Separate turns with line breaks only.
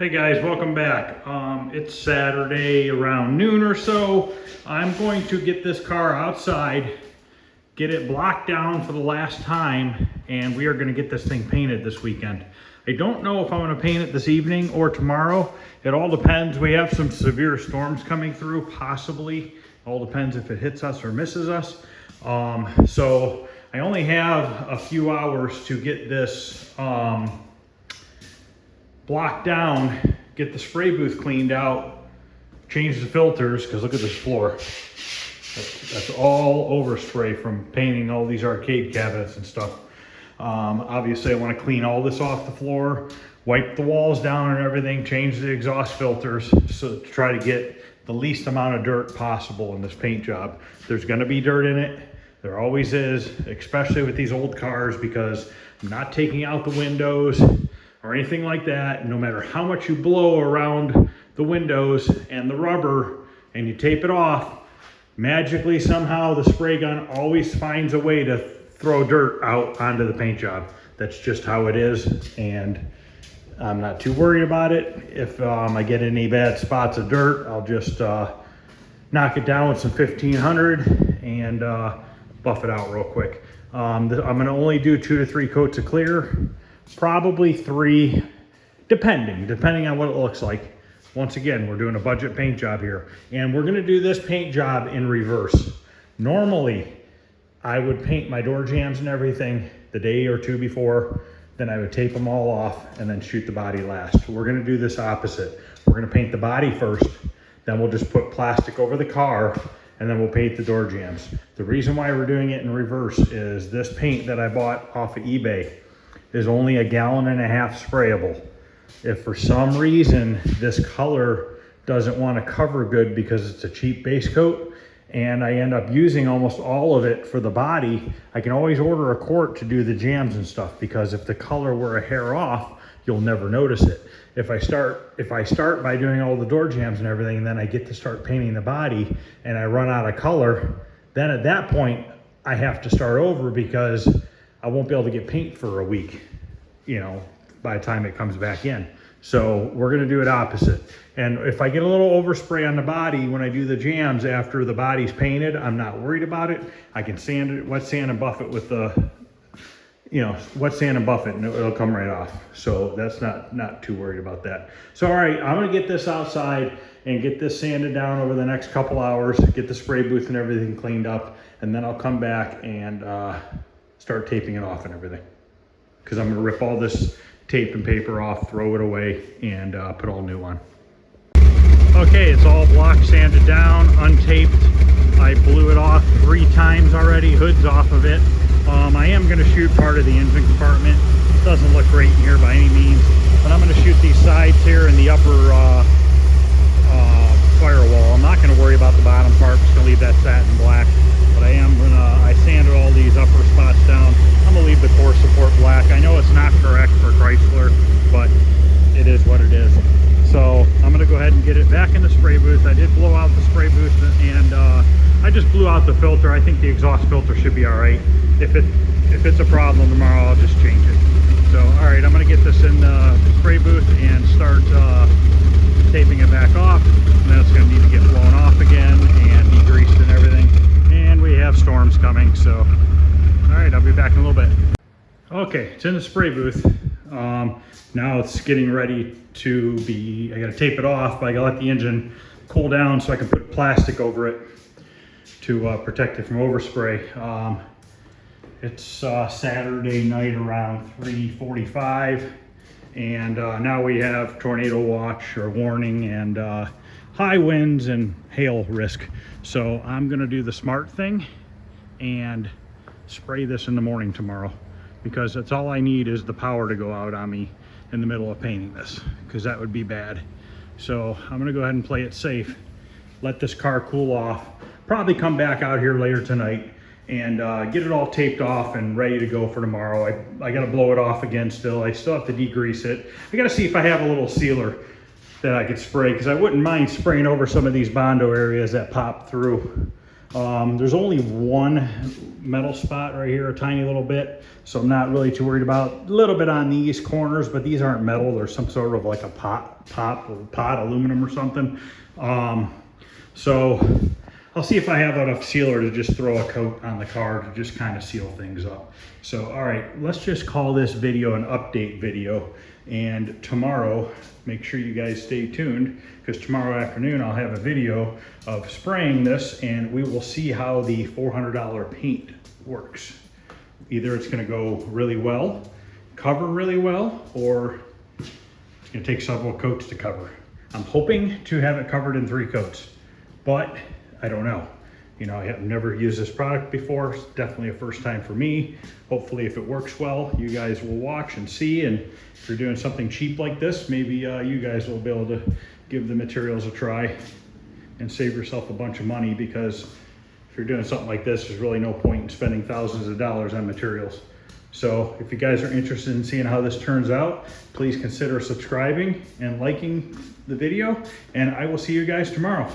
Hey guys, welcome back. It's Saturday around noon or so. I'm going to get this car outside, get it blocked down for the last time, and we are going to get this thing painted this weekend. I don't know if I'm going to paint it this evening or tomorrow. It all depends. We have some severe storms coming through, possibly. All depends if it hits us or misses us. So I only have a few hours to get this block down, get the spray booth cleaned out, change the filters, because look at this floor. That's all overspray from painting all these arcade cabinets and stuff. Obviously I want to clean all this off the floor, wipe the walls down and everything, change the exhaust filters, so to try to get the least amount of dirt possible in this paint job. There's going to be dirt in it. There always is, especially with these old cars, because I'm not taking out the windows or anything like that. No matter how much you blow around the windows and the rubber and you tape it off, magically somehow the spray gun always finds a way to throw dirt out onto the paint job. That's just how it is, and I'm not too worried about it. If I get any bad spots of dirt, I'll just knock it down with some 1500 and buff it out real quick. I'm gonna only do 2 to 3 coats of clear. Probably 3, depending on what it looks like. Once again, we're doing a budget paint job here, and we're going to do this paint job in reverse. Normally, I would paint my door jambs and everything the day or two before, then I would tape them all off and then shoot the body last. We're going to do this opposite. We're going to paint the body first, then we'll just put plastic over the car, and then we'll paint the door jambs. The reason why we're doing it in reverse is this paint that I bought off of eBay is only 1.5 gallons sprayable. If for some reason this color doesn't want to cover good because it's a cheap base coat and I end up using almost all of it for the body, I can always order a quart to do the jambs and stuff, because if the color were a hair off, you'll never notice it. If I start by doing all the door jambs and everything, and then I get to start painting the body and I run out of color, then at that point I have to start over, because I won't be able to get paint for a week, by the time it comes back in. So we're gonna do it opposite. And if I get a little overspray on the body when I do the jambs after the body's painted, I'm not worried about it. I can sand it, wet sand and buff it with the, wet sand and buff it, and it'll come right off. So that's not too worried about that. So all right, I'm gonna get this outside and get this sanded down over the next couple hours, get the spray booth and everything cleaned up, and then I'll come back and start taping it off and everything, because I'm going to rip all this tape and paper off, throw it away, and put all new on. Okay, it's all block sanded down, untaped. I blew it off 3 times already, hood's off of it. I am going to shoot part of the engine compartment. It doesn't look great in here by any means, but I'm going to shoot these sides here and the upper firewall. I'm not going to worry about the bottom part. I'm just going to leave that satin black. But I sanded all these upper spots down. I'm gonna leave the core support black. I know it's not correct for Chrysler, but it is what it is. So I'm gonna go ahead and get it back in the spray booth. I did blow out the spray booth, and I just blew out the filter. I think the exhaust filter should be all right. If it's a problem tomorrow, I'll just change it. So all right, I'm gonna get this in the spray booth and start taping it back off. And then it's gonna need to get blown off again and degreased and everything. And we have storms coming, so all right, I'll be back in a little bit. Okay, it's in the spray booth. Now it's getting ready to be, I gotta tape it off, but I gotta let the engine cool down so I can put plastic over it to protect it from overspray. It's Saturday night around 3:45, and now we have tornado watch or warning and high winds and hail risk. So I'm gonna do the smart thing and spray this in the morning tomorrow, because that's all I need is the power to go out on me in the middle of painting this, because that would be bad. So I'm gonna go ahead and play it safe, let this car cool off, probably come back out here later tonight and get it all taped off and ready to go for tomorrow. I gotta blow it off again still. I still have to degrease it. I gotta see if I have a little sealer that I could spray, because I wouldn't mind spraying over some of these Bondo areas that pop through. There's only one metal spot right here, a tiny little bit, so I'm not really too worried about. A little bit on these corners, but these aren't metal. They're some sort of like a pot aluminum or something. So I'll see if I have enough sealer to just throw a coat on the car to just kind of seal things up. So, all right, let's just call this video an update video. And tomorrow, make sure you guys stay tuned, because tomorrow afternoon I'll have a video of spraying this, and we will see how the $400 paint works. Either it's gonna go really well, cover really well, or it's gonna take several coats to cover. I'm hoping to have it covered in 3 coats, but I don't know. You know, I have never used this product before. It's definitely a first time for me. Hopefully if it works well, you guys will watch and see. And if you're doing something cheap like this, maybe you guys will be able to give the materials a try and save yourself a bunch of money, because if you're doing something like this, there's really no point in spending thousands of dollars on materials. So if you guys are interested in seeing how this turns out, please consider subscribing and liking the video, and I will see you guys tomorrow.